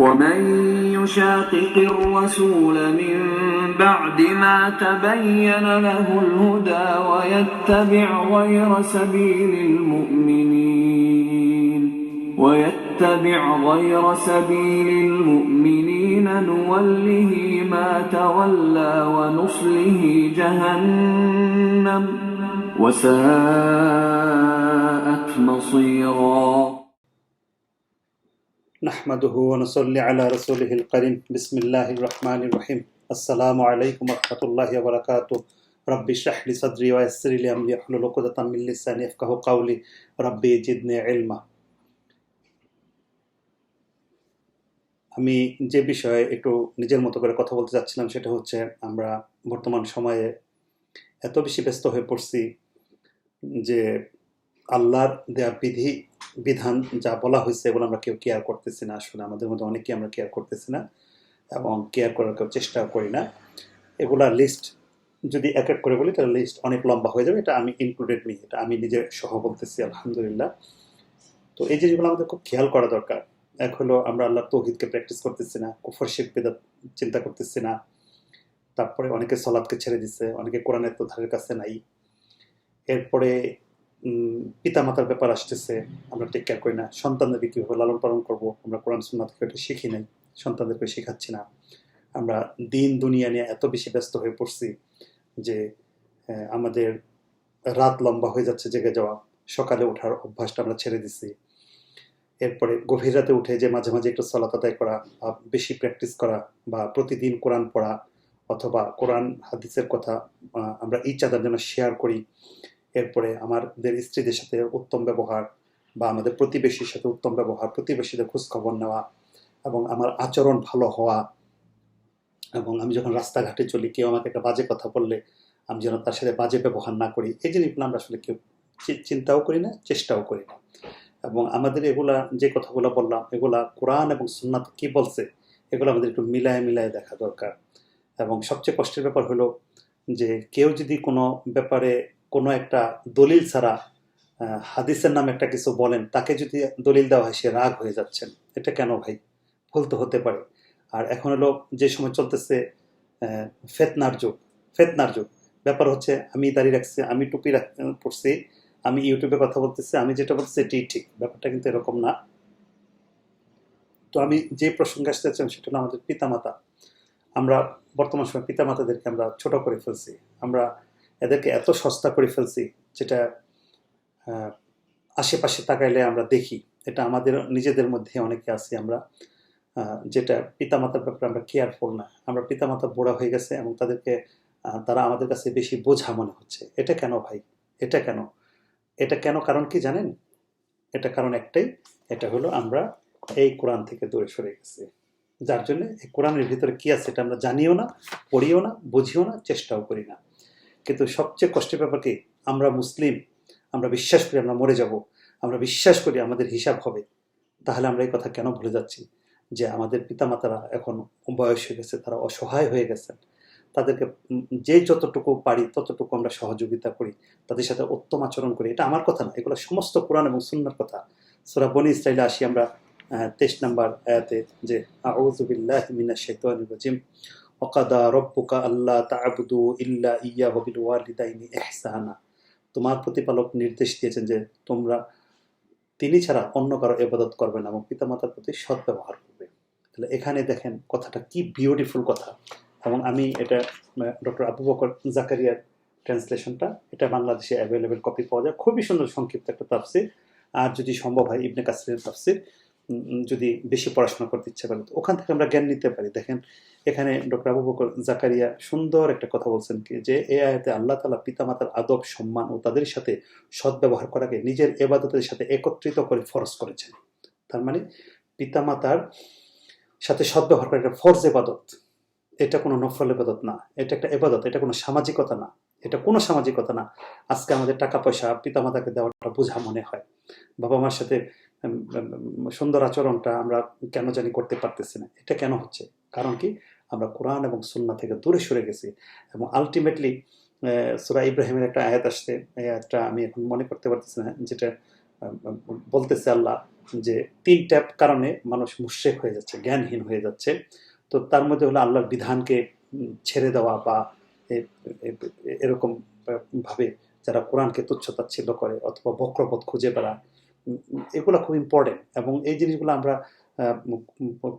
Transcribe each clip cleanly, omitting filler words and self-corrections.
ومن يشاقق الرسول من بعد ما تبين له الهدى ويتبع غير سبيل المؤمنين نوله ما تولى ونصله جهنم وساءت مصيرا نحمده ونصلي على رسوله الكريم بسم الله الرحمن الرحيم السلام عليكم ورحمة الله وبركاته رب اشرح لي صدري ويسر لي أمري واحلل عقدة من لساني يفقهوا قولي ربي زدني علما আমি যে বিষয়ে একটু নিজের মতো করে কথা বলতে যাচ্ছিলাম সেটা হচ্ছে আমরা বর্তমান সময়ে এত বেশি ব্যস্ত হয়ে পড়ছি যে আল্লাহর দেয়া বিধান যা বলা হয়েছে এগুলো আমরা কেউ কেয়ার করতেছি না। আসলে আমাদের মধ্যে অনেকেই আমরা কেয়ার করতেছি না এবং কেয়ার করার কেউ চেষ্টাও করি না। এগুলা লিস্ট যদি এক এক করে বলি তাহলে লিস্ট অনেক লম্বা হয়ে যাবে। এটা আমি ইনক্লুডেড নি, এটা আমি নিজে সহ বলতেছি আলহামদুলিল্লাহ। তো এই জিনিসগুলো আমাদের খুব খেয়াল করা দরকার। এক হলো আমরা আল্লাহর তৌহিদকে প্র্যাকটিস করতেছি না, কুফর শিরক বিদআত চিন্তা করতেছি না। তারপরে অনেকে সালাতকে ছেড়ে দিচ্ছে, অনেকে কোরআনের তো ধারের কাছে নাই। এরপরে পিতামাতার ব্যাপার আসতেছে, আমরা টেক কেয়ার করি না। সন্তানদেরকে কীভাবে লালন পালন করবো আমরা কোরআন সুন্নাহ থেকে এটা শিখি নাই, সন্তানদেরকে শেখাচ্ছি না। আমরা দিন দুনিয়া নিয়ে এত বেশি ব্যস্ত হয়ে পড়ছি যে আমাদের রাত লম্বা হয়ে যাচ্ছে জেগে যাওয়া, সকালে ওঠার অভ্যাসটা আমরা ছেড়ে দিছি। এরপরে গভীর রাতে উঠে যে মাঝে মাঝে একটু সালাত আদায় করা বা বেশি প্র্যাকটিস করা বা প্রতিদিন কোরআন পড়া অথবা কোরআন হাদিসের কথা আমরা ইচ আদার জন্য শেয়ার করি। এরপরে আমাদের স্ত্রীদের সাথে উত্তম ব্যবহার বা আমাদের প্রতিবেশীর সাথে উত্তম ব্যবহার, প্রতিবেশীদের খোঁজখবর নেওয়া এবং আমার আচরণ ভালো হওয়া, এবং আমি যখন রাস্তাঘাটে চলি কেউ আমাকে একটা বাজে কথা বললে আমি যেন তার সাথে বাজে ব্যবহার না করি। এই জিনিসগুলো আমরা আসলে কেউ চিন্তাও করি না, চেষ্টাও করি না। এবং আমাদের এগুলা যে কথাগুলো বললাম এগুলা কোরআন এবং সুন্নাত কি বলছে এগুলো আমাদের একটু মিলায় দেখা দরকার। এবং সবচেয়ে কষ্টের ব্যাপার হলো যে কেউ যদি কোনো ব্যাপারে কোনো একটা দলিল ছাড়া হাদিসের নামে একটা কিছু বলেন, তাকে যদি দলিল দেওয়া হয় সে রাগ হয়ে যাচ্ছেন। এটা কেন ভাই? ভুল তো হতে পারে। আর এখন হলো যে সময় চলতেছে ফেতনার যুগ। ব্যাপার হচ্ছে আমি দাঁড়িয়ে রাখছি, আমি টুপি পড়ছি, আমি ইউটিউবে কথা বলতেছি, আমি যেটা বলছি এটাই ঠিক। ব্যাপারটা কিন্তু এরকম না। তো আমি যে প্রসঙ্গে আসতে চাই সেটা হলো আমাদের পিতামাতা। আমরা বর্তমান সময় পিতামাতাদেরকে আমরা ছোট করে ফেলছি, আমরা এদেরকে এত সস্তা করে ফেলছি যেটা আশেপাশে তাকাইলে আমরা দেখি। এটা আমাদের নিজেদের মধ্যে অনেকে আছি আমরা, যেটা পিতামাতার ব্যাপারে আমরা কেয়ারফুল না। আমরা পিতামাতা বুড়া হয়ে গেছে এবং তারা আমাদের কাছে বেশি বোঝা মনে হচ্ছে। এটা কেন ভাই? এটা কেন? কারণ কি জানেন? এটা কারণ একটাই, এটা হলো আমরা এই কোরআন থেকে দূরে সরে গেছি। যার জন্য এই কোরআনের ভিতরে কি আছে এটা আমরা জানিও না, পড়িও না, বুঝিও না, চেষ্টাও করি না। কিন্তু সবচেয়ে কষ্টের ব্যাপার কি, আমরা মুসলিম, আমরা বিশ্বাস করি আমরা মরে যাব, আমরা বিশ্বাস করি আমাদের হিসাব হবে। তাহলে আমরা এই কথা কেন ভুলে যাচ্ছি যে আমাদের পিতামাতারা এখন বয়স হয়ে গেছে, তারা অসহায় হয়ে গেছেন। তাদেরকে যে যতটুকু পারি ততটুকু আমরা সহযোগিতা করি, তাদের সাথে উত্তম আচরণ করি। এটা আমার কথা না, এগুলো সমস্ত কোরআন এবং সুন্নাহর কথা। সূরা বনী ইসরাঈলে আসি আমরা 23 নম্বর আয়াতে, যে আউযু বিল্লাহি মিনাশ শাইতানির রাজিম ওয়াকাদা রব্বুকা আল্লা তা'বুদু ইল্লা ইয়্যাহু ওয়া বিল ওয়ালিদাইনি ইহসানা। তোমার প্রতিপালক নির্দেশ দিয়েছেন যে তোমরা তিনি ছাড়া অন্য কারো ইবাদত করবে না এবং পিতামাতার প্রতি সৎ ব্যবহার করবে। তাহলে এখানে দেখেন কথাটা কি বিউটিফুল কথা। এবং আমি এটা ডক্টর আবু বকর জাকারিয়ার ট্রান্সলেশনটা, এটা বাংলাদেশে অ্যাভেলেবেল কপি পাওয়া যায়, খুবই সুন্দর সংক্ষিপ্ত একটা তাফসির। আর যদি সম্ভব হয় ইবনে কাসিরের তাফসির, যদি বেশি পড়াশোনা করতে ইচ্ছা করে তো ওখান থেকে আমরা জ্ঞান নিতে পারি। দেখেন এখানে ডক্টর আবু বকর জাকারিয়া সুন্দর একটা কথা বলছেন কি, যে এই আয়াতে আল্লাহ তাআলা পিতামাতার আদব, সম্মান ও তাদের সাথে সদ্ব্যবহার করাকে নিজের ইবাদতের সাথে একত্রিত করে ফরজ করেছেন। তার মানে পিতামাতার সাথে সদ্ব্যবহার করা একটা ফরজ ইবাদত, এটা কোনো নফল ইবাদত না, এটা একটা ইবাদত, এটা কোনো সামাজিকতা না, এটা কোনো সামাজিকতা না। আজকে আমাদের টাকা পয়সা পিতামাতাকে দেওয়াটা বোঝা মনে হয়, বাবা মার সাথে সুন্দর আচরণটা আমরা কেন জানি করতে পারতেছি না। এটা কেন হচ্ছে? কারণ কি, আমরা কোরআন এবং সুন্নাহ থেকে দূরে সরে গেছি। এবং আলটিমেটলি সূরা ইব্রাহিমের একটা আয়াত আসছে, এই আয়াতটা আমি এখন মনে করতে পারতেছি না, যেটা বলতেছে আল্লাহ যে 3টা কারণে মানুষ মুশরিক হয়ে যাচ্ছে, জ্ঞানহীন হয়ে যাচ্ছে। তো তার মধ্যে হলো আল্লাহর বিধানকে ছেড়ে দেওয়া, বা এরকম ভাবে যারা কোরআনকে তুচ্ছ-তাচ্ছিল্য করে অথবা বক্রপথ খুঁজে বেড়ায়, এগুলো খুব ইম্পর্টেন্ট। এবং এই জিনিসগুলো আমরা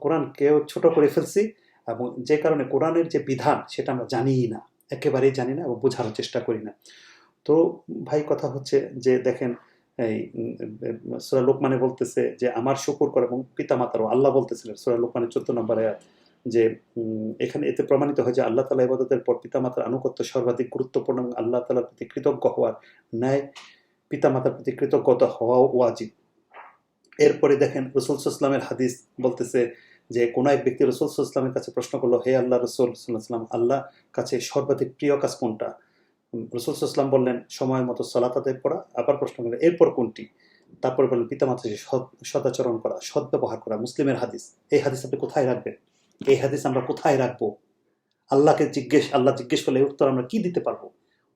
কোরআনকেও ছোট করে ফেলছি, এবং যে কারণে কোরআনের যে বিধান সেটা আমরা জানিই না, একেবারেই জানি না এবং বোঝার চেষ্টা করি না। তো ভাই কথা হচ্ছে যে দেখেন, এই সূরা লোকমানে বলতেছে যে আমার শুকর করে এবং পিতামাতারও, আল্লাহ বলতেছিলেন সূরা লোকমানের 14 নম্বর আয়াত, যে এখানে এতে প্রমাণিত হয় যে আল্লাহ তাআলা ইবাদতের পর পিতামাতার আনুগত্য সর্বাধিক গুরুত্বপূর্ণ এবং আল্লাহ তাআলার প্রতি কৃতজ্ঞ হওয়ার ন্যায় পিতামাতার প্রতি কৃতজ্ঞতা হওয়াও ওয়াজিব। এরপরে দেখেন রাসূল সাল্লাল্লাহু আলাইহি ওয়াসাল্লামের হাদিস বলতেছে যে কোন এক ব্যক্তি রাসূল সাল্লাল্লাহু আলাইহি ওয়াসাল্লামের কাছে প্রশ্ন করলো, হে আল্লাহ রাসূল সাল্লাল্লাহু আলাইহি ওয়াসাল্লাম, আল্লাহ কাছে সর্বাধিক প্রিয় কাজ কোনটা? রাসূল সাল্লাল্লাহু আলাইহি ওয়াসাল্লাম বললেন সময় মতো সালাত আদায় করা। আবার প্রশ্ন করলেন এরপর কোনটি? তারপর বললেন পিতামাতার সাথে সদাচরণ করা, সদ্ব্যবহার করা। মুসলিমের হাদিস। এই হাদিস আপনি কোথায় রাখবেন? এই হাদিস আমরা কোথায় রাখবো? আল্লাহ জিজ্ঞেস করলে এই উত্তর আমরা কি দিতে পারবো?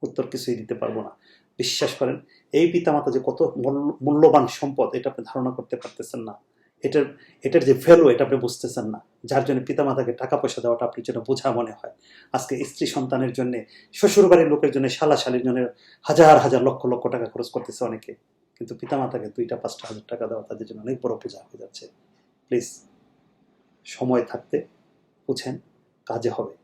উত্তর কিছুই দিতে পারবো না। বিশ্বাস করেন, এই পিতামাতা যে কত মূল্যবান সম্পদ এটা আপনি ধারণা করতে পারতেছেন না। এটার যে ভ্যালু এটা আপনি বুঝতেছেন না, যার জন্য পিতামাতাকে টাকা পয়সা দেওয়াটা আপনার জন্য বোঝা মনে হয়। আজকে স্ত্রী সন্তানের জন্য, শ্বশুর বাড়ির লোকের জন্য, শালা শালির জন্য হাজার হাজার লক্ষ লক্ষ টাকা খরচ করতেছে অনেকে, কিন্তু পিতামাতাকে 2-5টা হাজার টাকা দেওয়া তাদের জন্য অনেক বড় বোঝা হয়ে যাচ্ছে। প্লিজ সময় থাকতে বুঝেন, কাজে হবে।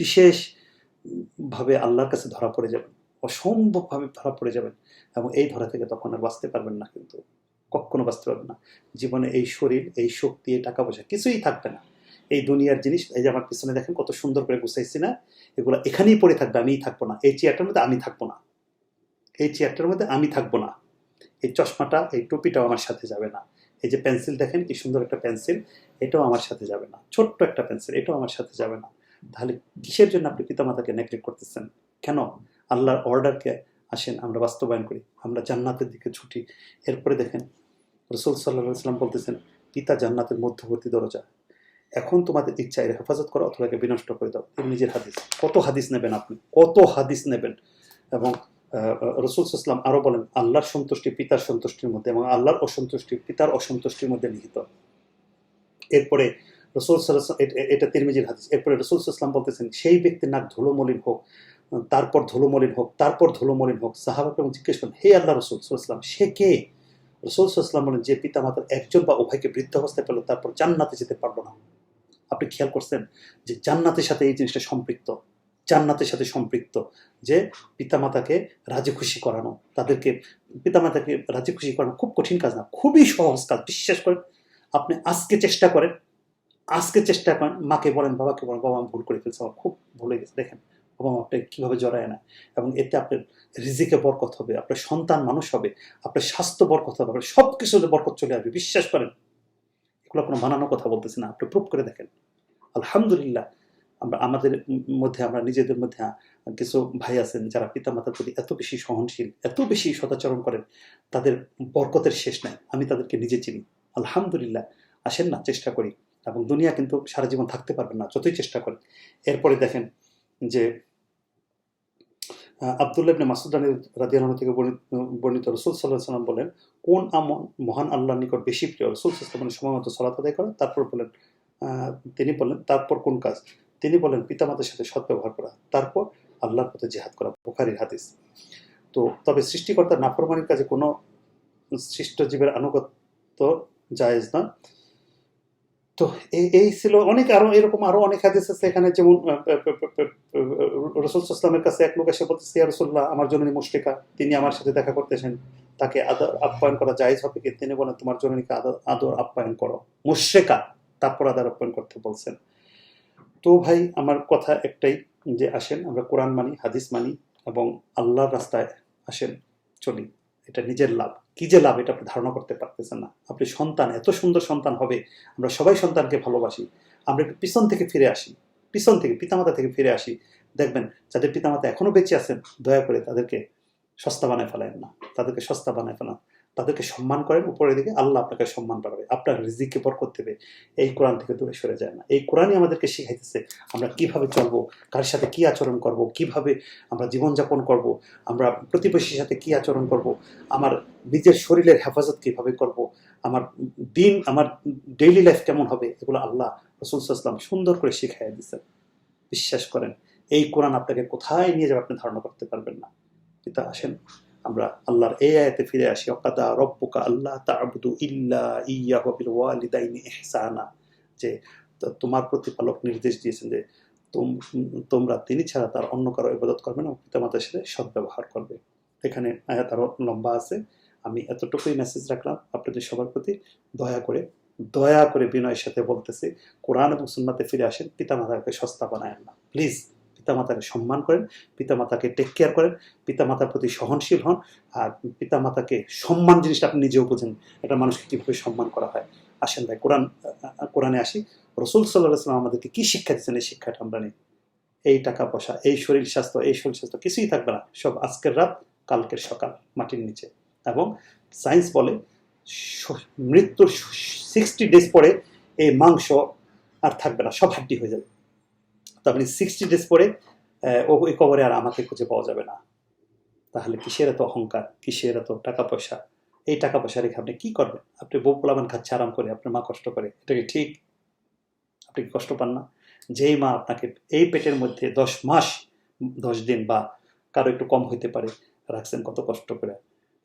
বিশেষভাবে আল্লাহর কাছে ধরা পড়ে যাবেন, অসম্ভবভাবে ধরা পড়ে যাবেন, এবং এই ধরা থেকে তখন আর বাঁচতে পারবেন না, কিন্তু কখনো বাঁচতে পারবেন না। জীবনে এই শরীর, এই শক্তি, এই টাকা পয়সা কিছুই থাকবে না। এই দুনিয়ার জিনিস, এই যে আমার পিছনে দেখেন কত সুন্দর করে গুছাইছি না, এগুলো এখানেই পড়ে থাকবে, আমিই থাকবো না। এই চেয়ারটার মধ্যে আমি থাকবো না, এই চেয়ারটার মধ্যে আমি থাকবো না। এই চশমাটা, এই টুপিটাও আমার সাথে যাবে না। এই যে পেন্সিল দেখেন কি সুন্দর একটা পেন্সিল, এটাও আমার সাথে যাবে না। ছোট্ট একটা পেন্সিল, এটাও আমার সাথে যাবে না। তাহলে কিসের জন্য আপনি পিতামাতাকে নেগলেক্ট করতেছেন? কেন? আল্লাহর অর্ডারকে আসেন আমরা বাস্তবায়ন করি, আমরা জান্নাতের দিকে ছুটি। এরপরে দেখেন রাসূল সাল্লাল্লাহু আলাইহি ওয়াসাল্লাম বলতেছেন পিতা জান্নাতের মধ্যবর্তী দরজা, এখন তোমাদের ইচ্ছা এর হেফাজত করো অথবা একে বিনষ্ট করে দাও। এর নিজের হাদিস। কত হাদিস নেবেন আপনি, কত হাদিস নেবেন? এবং রাসূল সাল্লাল্লাহু আলাইহি ওয়াসাল্লাম আরো বলেন আল্লাহর সন্তুষ্টি পিতার সন্তুষ্টির মধ্যে এবং আল্লাহর অসন্তুষ্টি পিতার অসন্তুষ্টির মধ্যে নিহিত। এরপরে রাসূল সাল্লাল্লাহু আলাইহি ওয়াসাল্লাম, এটা তিরমিজির হাদিস। এরপরে রাসূল সাল্লাল্লাহু আলাইহি ওয়াসাল্লাম বলতেছেন সেই ব্যক্তির নাক ধুলোমলিন হোক, তারপর ধুলোমলিন হোক, তারপর ধুলোমলিন হোক। সাহাবারা জিজ্ঞেস করেন হে আল্লাহ রাসূল সাল্লাল্লাহু আলাইহি ওয়াসাল্লাম, সে কে? রাসূল সাল্লাল্লাহু আলাইহি ওয়াসাল্লাম বলেন যে পিতা মাতার একজন বা উভয়কে বৃদ্ধাবস্থায় পেল তারপর জান্নাতে যেতে পারলো না। আপনি খেয়াল করছেন যে জান্নাতের সাথে এই জিনিসটা সম্পৃক্ত, জান্নাতের সাথে সম্পৃক্ত, যে পিতামাতাকে রাজি খুশি করানো। তাদেরকে পিতামাতাকে রাজি খুশি করানো খুব কঠিন কাজ না, খুবই সহজ কাজ। বিশ্বাস করেন, আপনি আজকে চেষ্টা করেন, মাকে বলেন, বাবাকে বলেন, বাবা আমি ভুল করে ফেলছি, আমার খুব ভুল হয়ে গেছে, দেখেন বাবা মা আপনাকে কীভাবে জড়ায় না। এবং এতে আপনার রিজিকে বরকত হবে, আপনার সন্তান মানুষ হবে, আপনার স্বাস্থ্য বরকত হবে, আপনার সব কিছুতে বরকত চলে আসবে। বিশ্বাস করেন, এগুলো কোনো বানানো কথা বলতেছি না, আপনি প্রুভ করে দেখেন। আলহামদুলিল্লাহ, আমাদের মধ্যে, আমরা নিজেদের মধ্যে কিছু ভাই আছেন যারা পিতামাতার প্রতি এত বেশি সহনশীল, এত বেশি সদাচরণ করেন, তাদের বরকতের শেষ নাই। আমি তাদেরকে নিজে চিনি। আলহামদুলিল্লাহ, আসেন না, চেষ্টা করি। এবং দুনিয়া কিন্তু সারা জীবন থাকতে পারবেন না যতই চেষ্টা করেন। এরপরে দেখেন যে আব্দুল্লাহ ইবনে মাসউদ রাদিয়াল্লাহু থেকে বর্ণিত রাসূল সাল্লাল্লাহু আলাইহি ওয়াসাল্লাম বলেন কোন আমল মহান আল্লাহর নিকট বেশি প্রিয়? রাসূল সাল্লাল্লাহু আলাইহি ওয়াসাল্লাম সময় মতো সালাত আদায় করা। তারপর বলেন তিনি বললেন তারপর কোন কাজ? তিনি বলেন পিতামাতার সাথে সদ্ব্যবহার করা, তারপর আল্লাহর পথে জিহাদ করা। বুখারীর হাদিস। তো তবে সৃষ্টিকর্তার নাফরমানির কাজে কোনো সৃষ্ট জীবের আনুগত্য জায়েজ না। তো এই ছিল অনেক, আরো অনেক হাদিস আছে এখানে। যেমন রাসূল সাল্লাল্লাহু আলাইহি ওয়াসাল্লামের কাছে এক লোক এসে বলতেছে ইয়া রাসূলুল্লাহ, আমার জননী মুশরিকা, তিনি আমার সাথে দেখা করতেছেন, তাকে আদর আপ্যায়ন করা জায়েজ হবে কি? তিনি বলেন তোমার জননীকে আদর আপ্যায়ন করো। মুশরিকা, তারপর আদর আপ্যায়ন করতে বলছেন। তো ভাই আমার কথা একটাই, যে আসেন আমরা কোরআন মানি, হাদিস মানি এবং আল্লাহর রাস্তায় আসেন, চলি। এটা নিজের লাভ, কি যে লাভ এটা আপনি ধারণা করতে পারতেছেন না। আপনি সন্তান, এত সুন্দর সন্তান হবে, আমরা সবাই সন্তানকে ভালোবাসি। আমরা একটু পিছন থেকে ফিরে আসি, পিছন থেকে পিতামাতা থেকে ফিরে আসি। দেখবেন যাদের পিতামাতা এখনো বেঁচে আছেন, দয়া করে তাদেরকে সস্তা বানায় ফেলেন না, তাদেরকে সস্তা বানায় ফেলান। তাদেরকে সম্মান করেন, উপরের দিকে আল্লাহ আপনাকে সম্মান বাড়াবে, আপনার রিজিককে বরকত দেবে। এই কোরআন থেকে দূরে সরে যায় না। এই কোরআনই আমাদেরকে শিখাইতেছে আমরা কিভাবে চলবো, কার সাথে কি আচরণ করব, কিভাবে আমরা জীবনযাপন করব, আমরা প্রতিবেশীর সাথে কি আচরণ করব, আমার নিজের শরীরের হেফাজত কিভাবে করব, আমার দিন, আমার ডেইলি লাইফ কেমন হবে, এগুলো আল্লাহ, রাসূল সাল্লাল্লাহু আলাইহি ওয়াসাল্লাম সুন্দর করে শিখাইয়া দিয়েছেন। বিশ্বাস করেন, এই কোরআন আপনাকে কোথায় নিয়ে যাবে আপনি ধারণা করতে পারবেন না। কিন্তু আসেন আমরা আল্লাহর এই আয়াতে ফিরে আসি, ওয়াকাদা রব্বুকা আল্লাহ তা'বুদু ইল্লা ইয়্যাহু ওয়া বিল ওয়ালিদাইনি ইহসানা, যে তোমার প্রতিপালক নির্দেশ দিয়েছেন যে তোমরা তিনি ছাড়া তার অন্য কারো ইবাদত করবে না, পিতামাতার সাথে সদ্ব্যবহার করবে। এখানে আয়াত আরো লম্বা আছে, আমি এতটুকুই মেসেজ রাখলাম আপনাদের সবার প্রতি। দয়া করে বিনয়ের সাথে বলতেছি, কোরআন এবং সুন্নাতে ফিরে আসেন, পিতামাতাকে সস্তা বানায়েন না প্লিজ। পিতামাতাকে সম্মান করেন, পিতামাতাকে টেক কেয়ার করেন, পিতামাতার প্রতি সহনশীল হন। আর পিতামাতাকে সম্মান জিনিসটা আপনি নিজেও বোঝেন, একটা মানুষকে কীভাবে সম্মান করা হয়। আসেন ভাই কোরআনে আসি। রাসূল সাল্লাল্লাহু আলাইহি ওয়াসাল্লাম আমাদেরকে কী শিক্ষা দিচ্ছেন, এই শিক্ষাটা আমরা নিই। এই টাকা পয়সা, এই শরীর স্বাস্থ্য কিছুই থাকবে না, সব আজকের রাত কালকের সকাল মাটির নিচে। এবং সায়েন্স বলে মৃত্যুর 60 ডেজ পরে এই মাংস আর থাকবে না, সব হাড্ডি হয়ে যাবে। তো আপনি 60 ডেজ পরে ওই কবরে আর আমাকে খুঁজে পাওয়া যাবে না। তাহলে কিসের এত অহংকার, কিসের এত টাকা পয়সা? এই টাকা পয়সা রেখে আপনি কি করবেন? আপনি বউ পোলাপান খাচ্ছে আরাম করে, আপনার মা কষ্ট করে, এটা কি ঠিক? আপনি কি কষ্ট পান না? যেই মা আপনাকে এই পেটের মধ্যে 10 মাস 10 দিন বা কারো একটু কম হইতে পারে রাখছেন কত কষ্ট করে,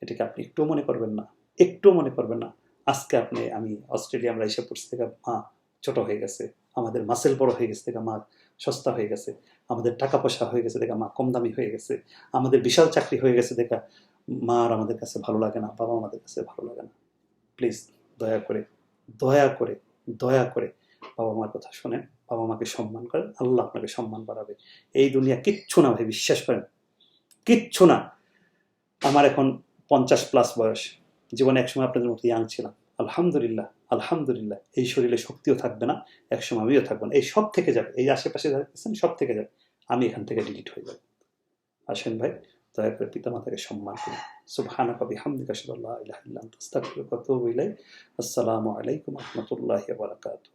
এটাকে আপনি একটুও মনে করবেন না? একটুও মনে করবেন না? আজকে আমি অস্ট্রেলিয়া আমরা এসে পড়ছি থেকে মা ছোট হয়ে গেছে, আমাদের মাসেল বড় হয়ে গেছে থেকে মা সস্তা হয়ে গেছে, আমাদের টাকা পয়সা হয়ে গেছে দেখা মা কম দামি হয়ে গেছে, আমাদের বিশাল চাকরি হয়ে গেছে দেখা মা আর আমাদের কাছে ভালো লাগে না, বাবা আমাদের কাছে ভালো লাগে না। প্লিজ দয়া করে দয়া করে দয়া করে বাবা মার কথা শোনেন, বাবা মাকে সম্মান করেন, আল্লাহ আপনাকে সম্মান বাড়াবে। এই দুনিয়া কিচ্ছু না ভাই, বিশ্বাস করেন, কিচ্ছু না। আমার এখন 50+ বয়স, জীবনে একসময় আপনাদের মতো ইয়াং ছিলাম, আলহামদুলিল্লাহ আলহামদুলিল্লাহ। এই শরীরে শক্তিও থাকবে না, একসময় আমিও থাকবো না, এই সব থেকে যাবে, এই আশেপাশে যারা আছেন সব থেকে যাবে, আমি এখান থেকে ডিলিট হয়ে যাবো। আসেন ভাই, দয়া করে পিতামাতাকে সম্মান করুন। সুবহানাকা বিহামদিকা আশহাদু আল্লা ইলাহা ইল্লা আনতা আস্তাগফিরুকা ওয়া আতুবু ইলাইক। আসসালামু আলাইকুম ওয়া রাহমাতুল্লাহি ওয়া বারাকাতুহু।